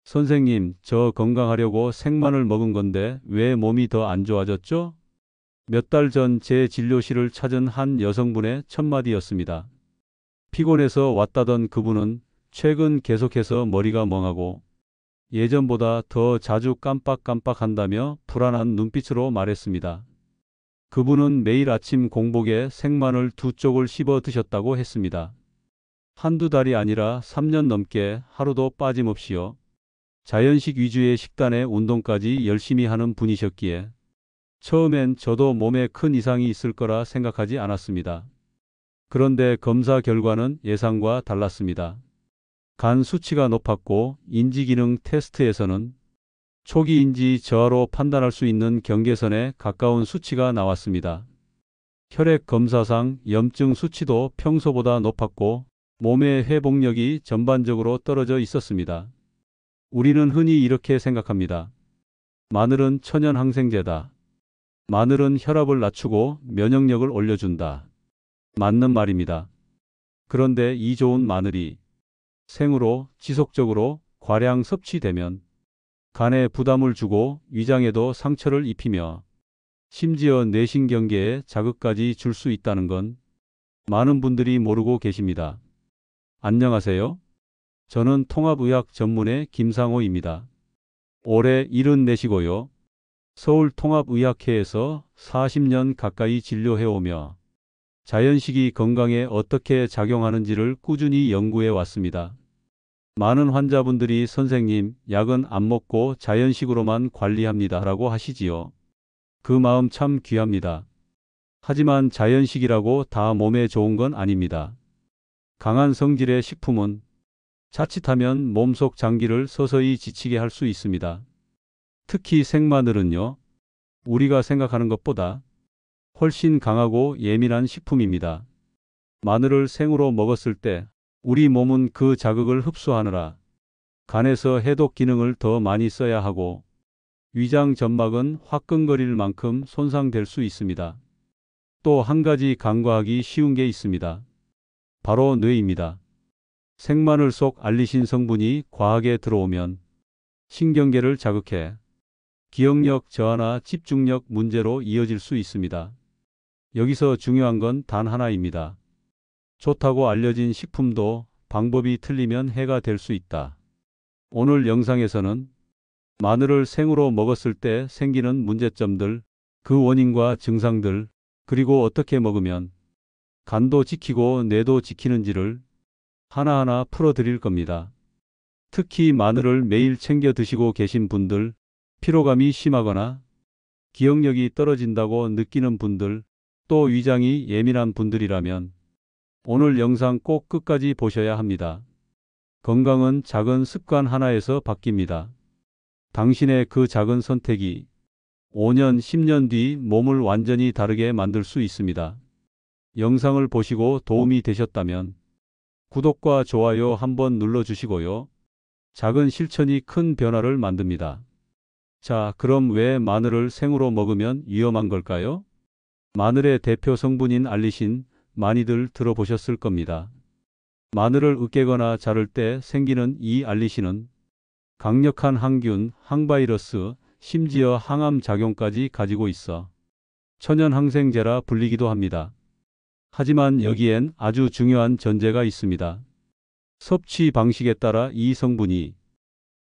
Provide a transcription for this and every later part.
선생님, 저 건강하려고 생마늘 먹은 건데 왜 몸이 더 안 좋아졌죠? 몇 달 전 제 진료실을 찾은 한 여성분의 첫마디였습니다. 피곤해서 왔다던 그분은 최근 계속해서 머리가 멍하고 예전보다 더 자주 깜빡깜빡한다며 불안한 눈빛으로 말했습니다. 그분은 매일 아침 공복에 생마늘 2쪽을 씹어 드셨다고 했습니다. 한두 달이 아니라 3년 넘게 하루도 빠짐없이요. 자연식 위주의 식단에 운동까지 열심히 하는 분이셨기에 처음엔 저도 몸에 큰 이상이 있을 거라 생각하지 않았습니다. 그런데 검사 결과는 예상과 달랐습니다. 간 수치가 높았고 인지기능 테스트에서는 초기 인지 저하로 판단할 수 있는 경계선에 가까운 수치가 나왔습니다. 혈액 검사상 염증 수치도 평소보다 높았고 몸의 회복력이 전반적으로 떨어져 있었습니다. 우리는 흔히 이렇게 생각합니다. 마늘은 천연 항생제다. 마늘은 혈압을 낮추고 면역력을 올려준다. 맞는 말입니다. 그런데 이 좋은 마늘이 생으로 지속적으로 과량 섭취되면 간에 부담을 주고 위장에도 상처를 입히며 심지어 뇌신경계에 자극까지 줄 수 있다는 건 많은 분들이 모르고 계십니다. 안녕하세요. 저는 통합의학 전문의 김상호입니다. 올해 74시고요. 서울통합의학회에서 40년 가까이 진료해오며 자연식이 건강에 어떻게 작용하는지를 꾸준히 연구해 왔습니다. 많은 환자분들이 선생님, 약은 안 먹고 자연식으로만 관리합니다 라고 하시지요. 그 마음 참 귀합니다. 하지만 자연식이라고 다 몸에 좋은 건 아닙니다. 강한 성질의 식품은 자칫하면 몸속 장기를 서서히 지치게 할 수 있습니다. 특히 생마늘은요, 우리가 생각하는 것보다 훨씬 강하고 예민한 식품입니다. 마늘을 생으로 먹었을 때 우리 몸은 그 자극을 흡수하느라 간에서 해독 기능을 더 많이 써야 하고 위장 점막은 화끈거릴 만큼 손상될 수 있습니다. 또 한 가지 간과하기 쉬운 게 있습니다. 바로 뇌입니다. 생마늘 속 알리신 성분이 과하게 들어오면 신경계를 자극해 기억력 저하나 집중력 문제로 이어질 수 있습니다. 여기서 중요한 건 단 하나입니다. 좋다고 알려진 식품도 방법이 틀리면 해가 될 수 있다. 오늘 영상에서는 마늘을 생으로 먹었을 때 생기는 문제점들, 그 원인과 증상들, 그리고 어떻게 먹으면 간도 지키고 뇌도 지키는지를 하나하나 풀어드릴 겁니다. 특히 마늘을 매일 챙겨 드시고 계신 분들, 피로감이 심하거나 기억력이 떨어진다고 느끼는 분들, 또 위장이 예민한 분들이라면 오늘 영상 꼭 끝까지 보셔야 합니다. 건강은 작은 습관 하나에서 바뀝니다. 당신의 그 작은 선택이 5년, 10년 뒤 몸을 완전히 다르게 만들 수 있습니다. 영상을 보시고 도움이 되셨다면 구독과 좋아요 한번 눌러주시고요. 작은 실천이 큰 변화를 만듭니다. 자, 그럼 왜 마늘을 생으로 먹으면 위험한 걸까요? 마늘의 대표 성분인 알리신 많이들 들어보셨을 겁니다. 마늘을 으깨거나 자를 때 생기는 이 알리신은 강력한 항균, 항바이러스, 심지어 항암 작용까지 가지고 있어 천연 항생제라 불리기도 합니다. 하지만 여기엔 아주 중요한 전제가 있습니다. 섭취 방식에 따라 이 성분이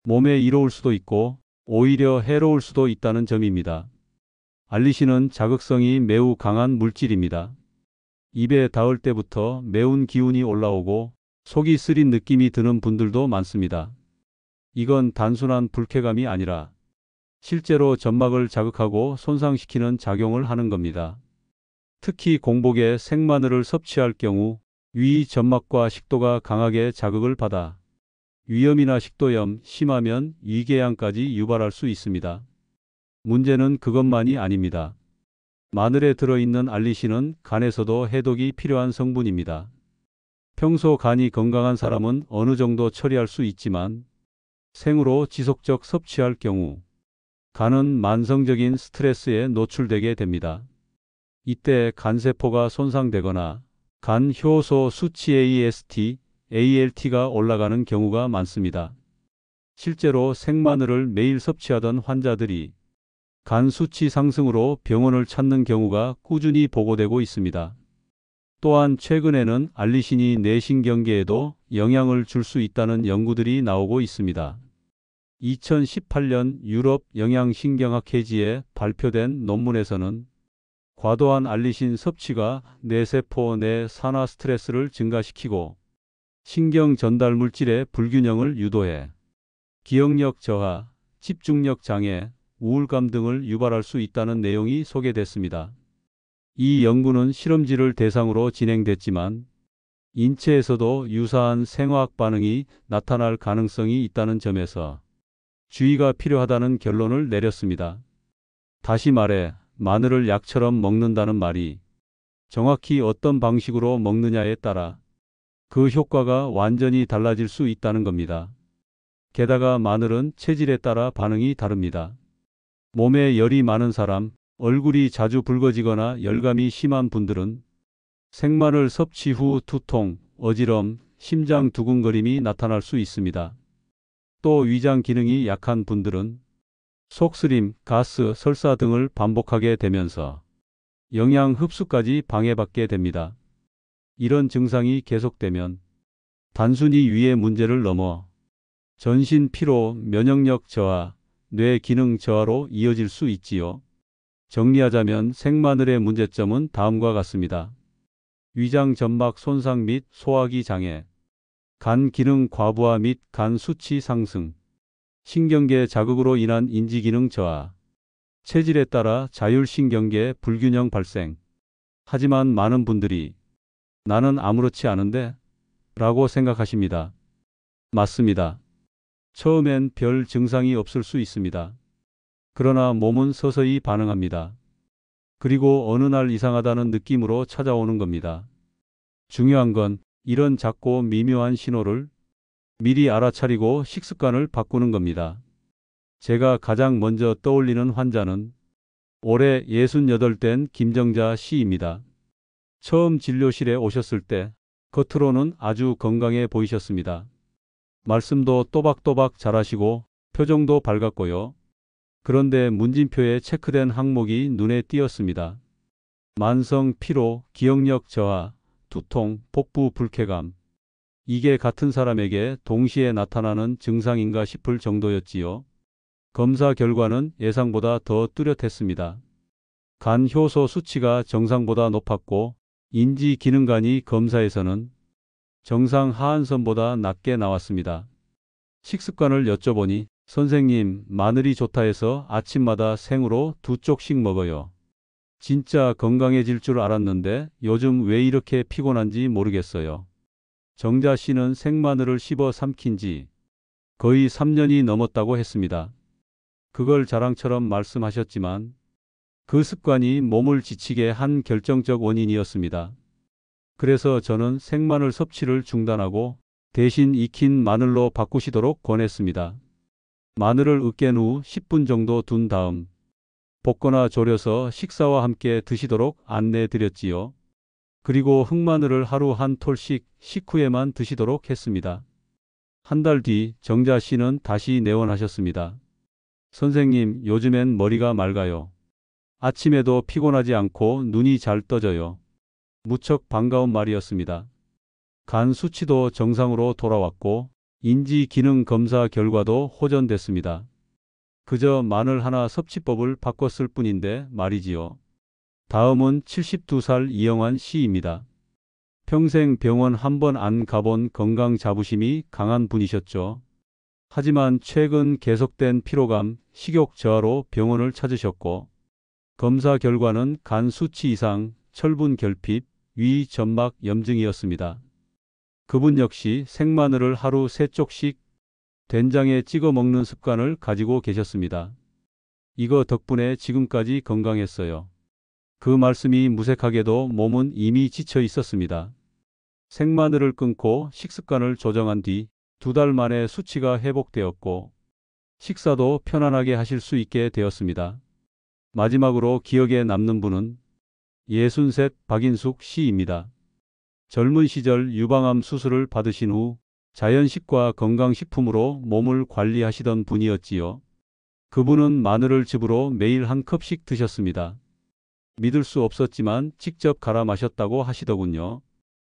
몸에 이로울 수도 있고 오히려 해로울 수도 있다는 점입니다. 알리신은 자극성이 매우 강한 물질입니다. 입에 닿을 때부터 매운 기운이 올라오고 속이 쓰린 느낌이 드는 분들도 많습니다. 이건 단순한 불쾌감이 아니라 실제로 점막을 자극하고 손상시키는 작용을 하는 겁니다. 특히 공복에 생마늘을 섭취할 경우 위 점막과 식도가 강하게 자극을 받아 위염이나 식도염, 심하면 위궤양까지 유발할 수 있습니다. 문제는 그것만이 아닙니다. 마늘에 들어있는 알리신은 간에서도 해독이 필요한 성분입니다. 평소 간이 건강한 사람은 어느 정도 처리할 수 있지만 생으로 지속적 섭취할 경우 간은 만성적인 스트레스에 노출되게 됩니다. 이때 간세포가 손상되거나 간 효소 수치 AST, ALT가 올라가는 경우가 많습니다. 실제로 생마늘을 매일 섭취하던 환자들이 간 수치 상승으로 병원을 찾는 경우가 꾸준히 보고되고 있습니다. 또한 최근에는 알리신이 뇌신경계에도 영향을 줄 수 있다는 연구들이 나오고 있습니다. 2018년 유럽 영양신경학 회지에 발표된 논문에서는 과도한 알리신 섭취가 뇌세포 내 산화 스트레스를 증가시키고 신경 전달 물질의 불균형을 유도해 기억력 저하, 집중력 장애, 우울감 등을 유발할 수 있다는 내용이 소개됐습니다. 이 연구는 실험지를 대상으로 진행됐지만 인체에서도 유사한 생화학 반응이 나타날 가능성이 있다는 점에서 주의가 필요하다는 결론을 내렸습니다. 다시 말해 마늘을 약처럼 먹는다는 말이 정확히 어떤 방식으로 먹느냐에 따라 그 효과가 완전히 달라질 수 있다는 겁니다. 게다가 마늘은 체질에 따라 반응이 다릅니다. 몸에 열이 많은 사람, 얼굴이 자주 붉어지거나 열감이 심한 분들은 생마늘 섭취 후 두통, 어지럼, 심장 두근거림이 나타날 수 있습니다. 또 위장 기능이 약한 분들은 속쓰림, 가스, 설사 등을 반복하게 되면서 영양 흡수까지 방해받게 됩니다. 이런 증상이 계속되면 단순히 위의 문제를 넘어 전신 피로, 면역력 저하, 뇌 기능 저하로 이어질 수 있지요. 정리하자면 생마늘의 문제점은 다음과 같습니다. 위장 점막 손상 및 소화기 장애, 간 기능 과부하 및 간 수치 상승, 신경계 자극으로 인한 인지기능 저하, 체질에 따라 자율신경계 불균형 발생. 하지만 많은 분들이 나는 아무렇지 않은데? 라고 생각하십니다. 맞습니다. 처음엔 별 증상이 없을 수 있습니다. 그러나 몸은 서서히 반응합니다. 그리고 어느 날 이상하다는 느낌으로 찾아오는 겁니다. 중요한 건 이런 작고 미묘한 신호를 미리 알아차리고 식습관을 바꾸는 겁니다. 제가 가장 먼저 떠올리는 환자는 올해 68된 김정자 씨입니다. 처음 진료실에 오셨을 때 겉으로는 아주 건강해 보이셨습니다. 말씀도 또박또박 잘하시고 표정도 밝았고요. 그런데 문진표에 체크된 항목이 눈에 띄었습니다. 만성 피로, 기억력 저하, 두통, 복부 불쾌감. 이게 같은 사람에게 동시에 나타나는 증상인가 싶을 정도였지요. 검사 결과는 예상보다 더 뚜렷했습니다. 간 효소 수치가 정상보다 높았고 인지기능간이 검사에서는 정상 하한선보다 낮게 나왔습니다. 식습관을 여쭤보니 선생님, 마늘이 좋다 해서 아침마다 생으로 2쪽씩 먹어요. 진짜 건강해질 줄 알았는데 요즘 왜 이렇게 피곤한지 모르겠어요. 정자 씨는 생마늘을 씹어 삼킨 지 거의 3년이 넘었다고 했습니다. 그걸 자랑처럼 말씀하셨지만 그 습관이 몸을 지치게 한 결정적 원인이었습니다. 그래서 저는 생마늘 섭취를 중단하고 대신 익힌 마늘로 바꾸시도록 권했습니다. 마늘을 으깬 후 10분 정도 둔 다음 볶거나 졸여서 식사와 함께 드시도록 안내드렸지요. 그리고 흑마늘을 하루 한 톨씩 식후에만 드시도록 했습니다. 한 달 뒤 정자 씨는 다시 내원하셨습니다. 선생님, 요즘엔 머리가 맑아요. 아침에도 피곤하지 않고 눈이 잘 떠져요. 무척 반가운 말이었습니다. 간 수치도 정상으로 돌아왔고 인지 기능 검사 결과도 호전됐습니다. 그저 마늘 하나 섭취법을 바꿨을 뿐인데 말이지요. 다음은 72살 이영환 씨입니다. 평생 병원 한 번 안 가본 건강 자부심이 강한 분이셨죠. 하지만 최근 계속된 피로감, 식욕 저하로 병원을 찾으셨고 검사 결과는 간 수치 이상, 철분 결핍, 위 점막 염증이었습니다. 그분 역시 생마늘을 하루 3쪽씩 된장에 찍어 먹는 습관을 가지고 계셨습니다. 이거 덕분에 지금까지 건강했어요. 그 말씀이 무색하게도 몸은 이미 지쳐 있었습니다. 생마늘을 끊고 식습관을 조정한 뒤 2달 만에 수치가 회복되었고 식사도 편안하게 하실 수 있게 되었습니다. 마지막으로 기억에 남는 분은 63 박인숙 씨입니다. 젊은 시절 유방암 수술을 받으신 후 자연식과 건강식품으로 몸을 관리하시던 분이었지요. 그분은 마늘을 즙으로 매일 한 컵씩 드셨습니다. 믿을 수 없었지만 직접 갈아 마셨다고 하시더군요.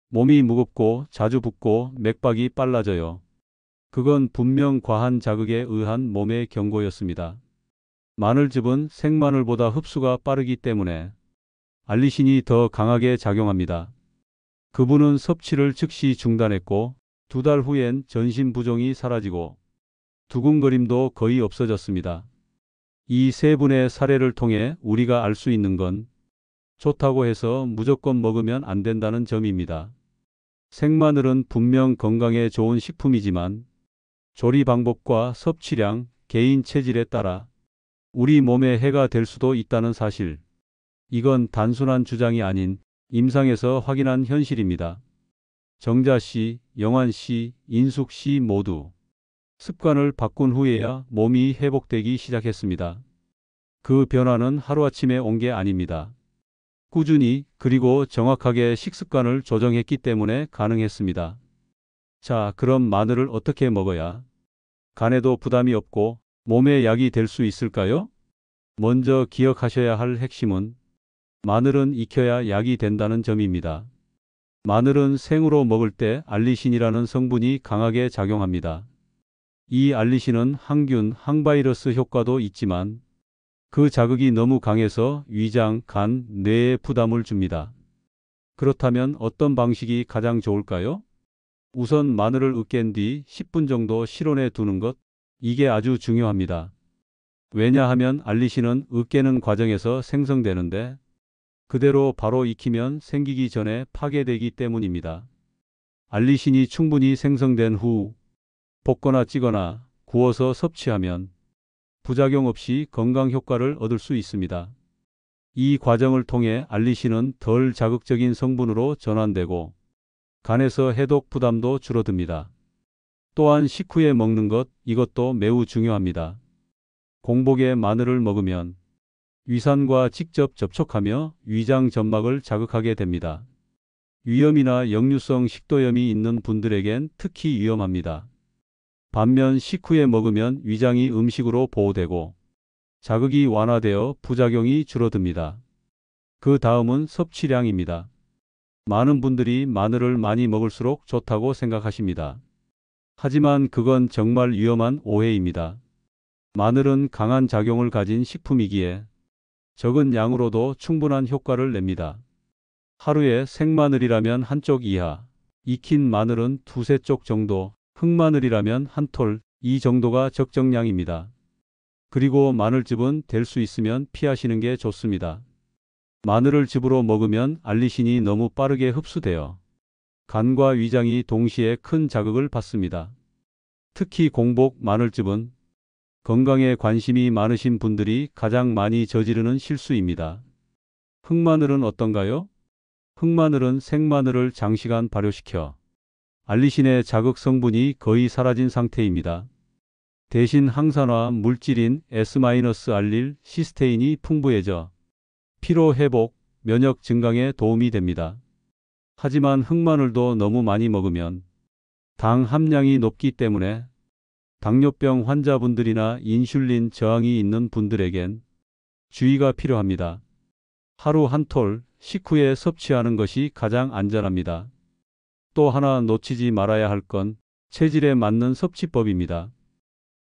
몸이 무겁고 자주 붓고 맥박이 빨라져요. 그건 분명 과한 자극에 의한 몸의 경고였습니다. 마늘즙은 생마늘보다 흡수가 빠르기 때문에 알리신이 더 강하게 작용합니다. 그분은 섭취를 즉시 중단했고 2달 후엔 전신 부종이 사라지고 두근거림도 거의 없어졌습니다. 이 세 분의 사례를 통해 우리가 알 수 있는 건 좋다고 해서 무조건 먹으면 안 된다는 점입니다. 생마늘은 분명 건강에 좋은 식품이지만 조리 방법과 섭취량, 개인 체질에 따라 우리 몸에 해가 될 수도 있다는 사실. 이건 단순한 주장이 아닌 임상에서 확인한 현실입니다. 정자 씨, 영환 씨, 인숙 씨 모두 습관을 바꾼 후에야 몸이 회복되기 시작했습니다. 그 변화는 하루아침에 온 게 아닙니다. 꾸준히 그리고 정확하게 식습관을 조정했기 때문에 가능했습니다. 자, 그럼 마늘을 어떻게 먹어야 간에도 부담이 없고 몸에 약이 될 수 있을까요? 먼저 기억하셔야 할 핵심은 마늘은 익혀야 약이 된다는 점입니다. 마늘은 생으로 먹을 때 알리신이라는 성분이 강하게 작용합니다. 이 알리신은 항균, 항바이러스 효과도 있지만 그 자극이 너무 강해서 위장, 간, 뇌에 부담을 줍니다. 그렇다면 어떤 방식이 가장 좋을까요? 우선 마늘을 으깬 뒤 10분 정도 실온에 두는 것, 이게 아주 중요합니다. 왜냐하면 알리신은 으깨는 과정에서 생성되는데 그대로 바로 익히면 생기기 전에 파괴되기 때문입니다. 알리신이 충분히 생성된 후 볶거나 찌거나 구워서 섭취하면 부작용 없이 건강 효과를 얻을 수 있습니다. 이 과정을 통해 알리신은 덜 자극적인 성분으로 전환되고 간에서 해독 부담도 줄어듭니다. 또한 식후에 먹는 것, 이것도 매우 중요합니다. 공복에 마늘을 먹으면 위산과 직접 접촉하며 위장 점막을 자극하게 됩니다. 위염이나 역류성 식도염이 있는 분들에겐 특히 위험합니다. 반면 식후에 먹으면 위장이 음식으로 보호되고 자극이 완화되어 부작용이 줄어듭니다. 그 다음은 섭취량입니다. 많은 분들이 마늘을 많이 먹을수록 좋다고 생각하십니다. 하지만 그건 정말 위험한 오해입니다. 마늘은 강한 작용을 가진 식품이기에 적은 양으로도 충분한 효과를 냅니다. 하루에 생마늘이라면 한 쪽 이하, 익힌 마늘은 2~3쪽 정도, 흑마늘이라면 한 톨, 이 정도가 적정량입니다. 그리고 마늘즙은 될 수 있으면 피하시는 게 좋습니다. 마늘을 즙으로 먹으면 알리신이 너무 빠르게 흡수되어 간과 위장이 동시에 큰 자극을 받습니다. 특히 공복 마늘즙은 건강에 관심이 많으신 분들이 가장 많이 저지르는 실수입니다. 흑마늘은 어떤가요? 흑마늘은 생마늘을 장시간 발효시켜 알리신의 자극 성분이 거의 사라진 상태입니다. 대신 항산화 물질인 S-알릴 시스테인이 풍부해져 피로 회복, 면역 증강에 도움이 됩니다. 하지만 흑마늘도 너무 많이 먹으면 당 함량이 높기 때문에 당뇨병 환자분들이나 인슐린 저항이 있는 분들에겐 주의가 필요합니다. 하루 한 톨 식후에 섭취하는 것이 가장 안전합니다. 또 하나 놓치지 말아야 할 건 체질에 맞는 섭취법입니다.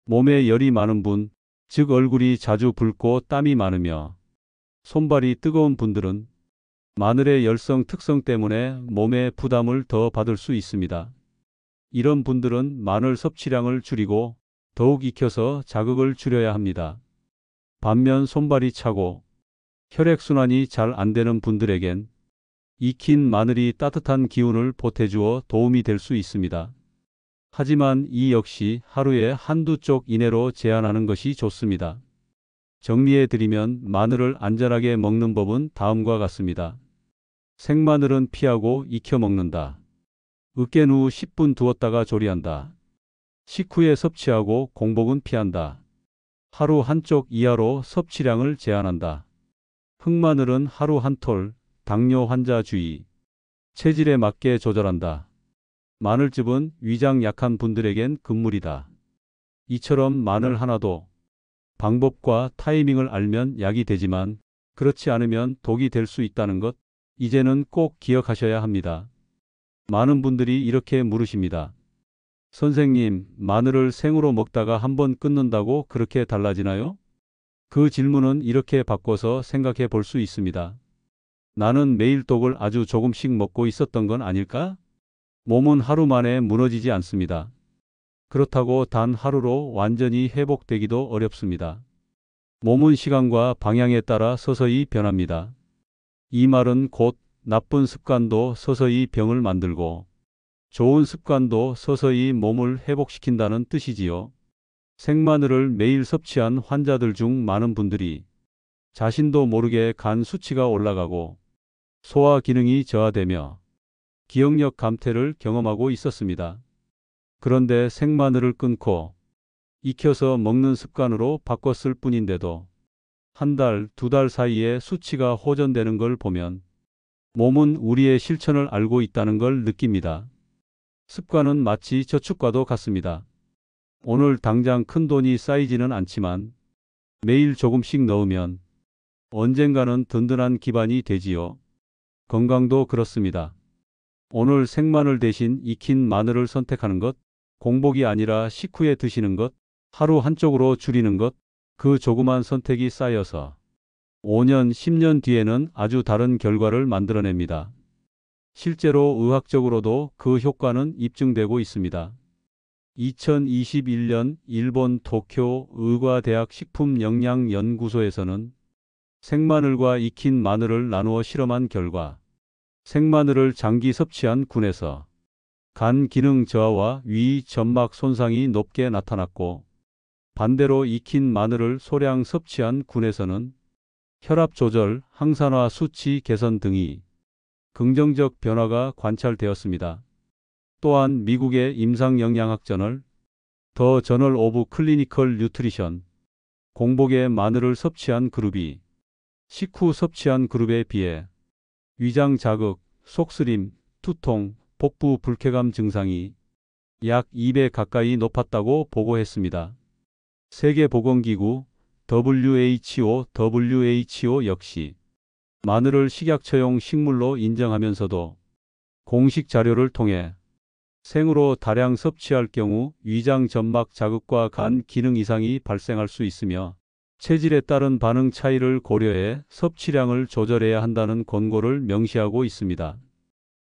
몸에 열이 많은 분, 즉 얼굴이 자주 붉고 땀이 많으며 손발이 뜨거운 분들은 마늘의 열성 특성 때문에 몸에 부담을 더 받을 수 있습니다. 이런 분들은 마늘 섭취량을 줄이고 더욱 익혀서 자극을 줄여야 합니다. 반면 손발이 차고 혈액순환이 잘 안 되는 분들에겐 익힌 마늘이 따뜻한 기운을 보태주어 도움이 될 수 있습니다. 하지만 이 역시 하루에 한두 쪽 이내로 제한하는 것이 좋습니다. 정리해드리면 마늘을 안전하게 먹는 법은 다음과 같습니다. 생마늘은 피하고 익혀 먹는다. 으깬 후 10분 두었다가 조리한다. 식후에 섭취하고 공복은 피한다. 하루 한쪽 이하로 섭취량을 제한한다. 흑마늘은 하루 한 톨, 당뇨 환자 주의. 체질에 맞게 조절한다. 마늘즙은 위장 약한 분들에겐 금물이다. 이처럼 마늘 하나도 방법과 타이밍을 알면 약이 되지만 그렇지 않으면 독이 될 수 있다는 것, 이제는 꼭 기억하셔야 합니다. 많은 분들이 이렇게 물으십니다. 선생님, 마늘을 생으로 먹다가 한번 끊는다고 그렇게 달라지나요? 그 질문은 이렇게 바꿔서 생각해 볼 수 있습니다. 나는 매일 독을 아주 조금씩 먹고 있었던 건 아닐까? 몸은 하루 만에 무너지지 않습니다. 그렇다고 단 하루로 완전히 회복되기도 어렵습니다. 몸은 시간과 방향에 따라 서서히 변합니다. 이 말은 곧 나쁜 습관도 서서히 병을 만들고 좋은 습관도 서서히 몸을 회복시킨다는 뜻이지요. 생마늘을 매일 섭취한 환자들 중 많은 분들이 자신도 모르게 간 수치가 올라가고 소화 기능이 저하되며 기억력 감퇴를 경험하고 있었습니다. 그런데 생마늘을 끊고 익혀서 먹는 습관으로 바꿨을 뿐인데도 한 달, 두 달 사이에 수치가 호전되는 걸 보면 몸은 우리의 실천을 알고 있다는 걸 느낍니다. 습관은 마치 저축과도 같습니다. 오늘 당장 큰 돈이 쌓이지는 않지만 매일 조금씩 넣으면 언젠가는 든든한 기반이 되지요. 건강도 그렇습니다. 오늘 생마늘 대신 익힌 마늘을 선택하는 것, 공복이 아니라 식후에 드시는 것, 하루 한쪽으로 줄이는 것, 그 조그만 선택이 쌓여서 5년, 10년 뒤에는 아주 다른 결과를 만들어냅니다. 실제로 의학적으로도 그 효과는 입증되고 있습니다. 2021년 일본 도쿄 의과대학 식품영양연구소에서는 생마늘과 익힌 마늘을 나누어 실험한 결과 생마늘을 장기 섭취한 군에서 간 기능 저하와 위 점막 손상이 높게 나타났고 반대로 익힌 마늘을 소량 섭취한 군에서는 혈압 조절, 항산화 수치 개선 등이 긍정적 변화가 관찰되었습니다. 또한 미국의 임상영양학 저널 더 저널 오브 클리니컬 뉴트리션 공복에 마늘을 섭취한 그룹이 식후 섭취한 그룹에 비해 위장 자극, 속쓰림, 두통, 복부 불쾌감 증상이 약 2배 가까이 높았다고 보고했습니다. 세계보건기구 WHO 역시 마늘을 식약처용 식물로 인정하면서도 공식 자료를 통해 생으로 다량 섭취할 경우 위장 점막 자극과 간 기능 이상이 발생할 수 있으며 체질에 따른 반응 차이를 고려해 섭취량을 조절해야 한다는 권고를 명시하고 있습니다.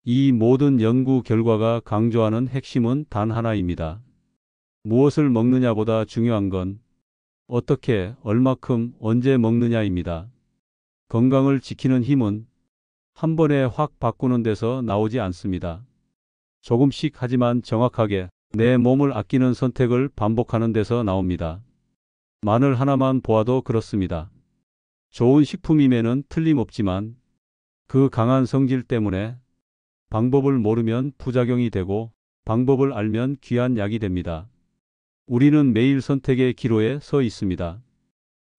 이 모든 연구 결과가 강조하는 핵심은 단 하나입니다. 무엇을 먹느냐보다 중요한 건 어떻게, 얼마큼, 언제 먹느냐입니다. 건강을 지키는 힘은 한 번에 확 바꾸는 데서 나오지 않습니다. 조금씩 하지만 정확하게 내 몸을 아끼는 선택을 반복하는 데서 나옵니다. 마늘 하나만 보아도 그렇습니다. 좋은 식품임에는 틀림없지만 그 강한 성질 때문에 방법을 모르면 부작용이 되고 방법을 알면 귀한 약이 됩니다. 우리는 매일 선택의 기로에 서 있습니다.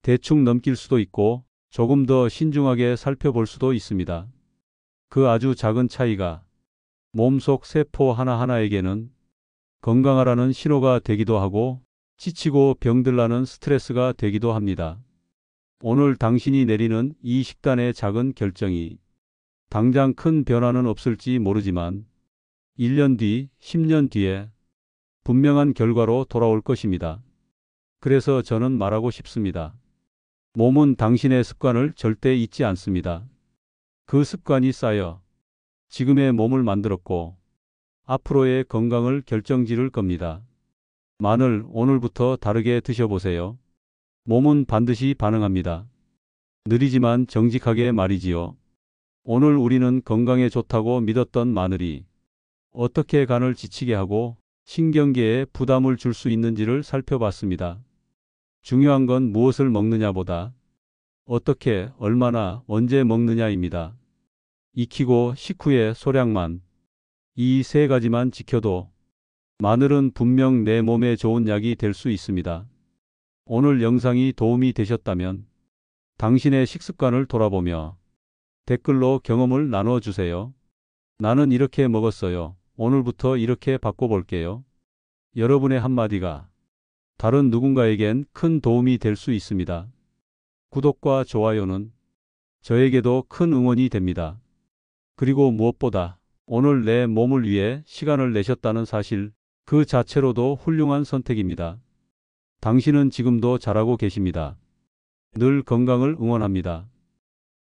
대충 넘길 수도 있고 조금 더 신중하게 살펴볼 수도 있습니다. 그 아주 작은 차이가 몸속 세포 하나하나에게는 건강하라는 신호가 되기도 하고 지치고 병들라는 스트레스가 되기도 합니다. 오늘 당신이 내리는 이 식단의 작은 결정이 당장 큰 변화는 없을지 모르지만 1년 뒤, 10년 뒤에 분명한 결과로 돌아올 것입니다. 그래서 저는 말하고 싶습니다. 몸은 당신의 습관을 절대 잊지 않습니다. 그 습관이 쌓여 지금의 몸을 만들었고 앞으로의 건강을 결정지을 겁니다. 마늘 오늘부터 다르게 드셔보세요. 몸은 반드시 반응합니다. 느리지만 정직하게 말이지요. 오늘 우리는 건강에 좋다고 믿었던 마늘이 어떻게 간을 지치게 하고 신경계에 부담을 줄 수 있는지를 살펴봤습니다. 중요한 건 무엇을 먹느냐보다 어떻게, 얼마나, 언제 먹느냐입니다. 익히고 식후에 소량만, 이 세 가지만 지켜도 마늘은 분명 내 몸에 좋은 약이 될 수 있습니다. 오늘 영상이 도움이 되셨다면 당신의 식습관을 돌아보며 댓글로 경험을 나눠주세요. 나는 이렇게 먹었어요. 오늘부터 이렇게 바꿔볼게요. 여러분의 한마디가 다른 누군가에겐 큰 도움이 될 수 있습니다. 구독과 좋아요는 저에게도 큰 응원이 됩니다. 그리고 무엇보다 오늘 내 몸을 위해 시간을 내셨다는 사실 그 자체로도 훌륭한 선택입니다. 당신은 지금도 잘하고 계십니다. 늘 건강을 응원합니다.